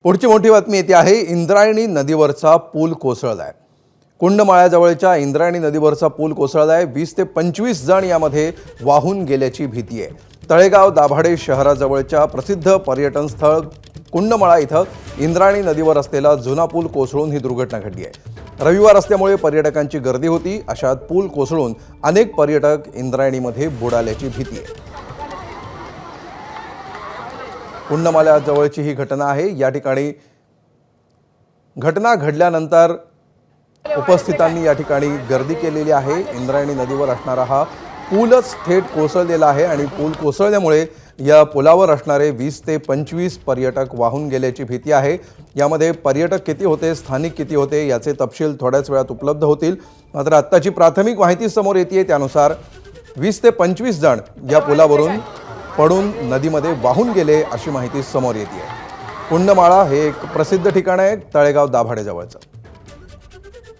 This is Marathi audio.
पुढची मोठी बातमी येते आहे। इंद्रायणी नदीवरचा पूल कोसळलाय। कुंडमाळ्याजवळच्या इंद्रायणी नदीवरचा पूल कोसळलाय। 20 ते 25 जण यामध्ये वाहून गेल्याची भीती आहे। तळेगाव दाभाडे शहराजवळच्या प्रसिद्ध पर्यटन स्थळ कुंडमाळा इथं इंद्रायणी नदीवर असलेला जुना पूल कोसळून ही दुर्घटना घडली आहे। रविवार असल्यामुळे पर्यटकांची गर्दी होती। अशात पूल कोसळून अनेक पर्यटक इंद्रायणीमध्ये बुडाल्याची भीती आहे। कुंडमाळ्याजवळची ही घटना आहे। या ठिकाणी घटना घडल्यानंतर उपस्थितांनी या ठिकाणी गर्दी केलेली आहे। इंद्रायणी नदीवर असणारा हा पूलच थेट कोसळलेला आहे आणि पूल कोसळल्यामुळे या पुलावर असणारे 20 ते 25 पर्यटक वाहून गेल्याची भीती आहे। यामध्ये पर्यटक किती होते, स्थानिक किती होते याचे तपशील थोड्याच वेळात उपलब्ध होतील। मात्र आत्ताची प्राथमिक माहिती समोर येते त्यानुसार 20 ते 25 जण या पुलावरून पडून नदीमध्ये वाहून गेले अशी माहिती समोर येते आहे। कुंडमाळा हे एक प्रसिद्ध ठिकाण आहे तळेगाव दाभाडे जवळचं।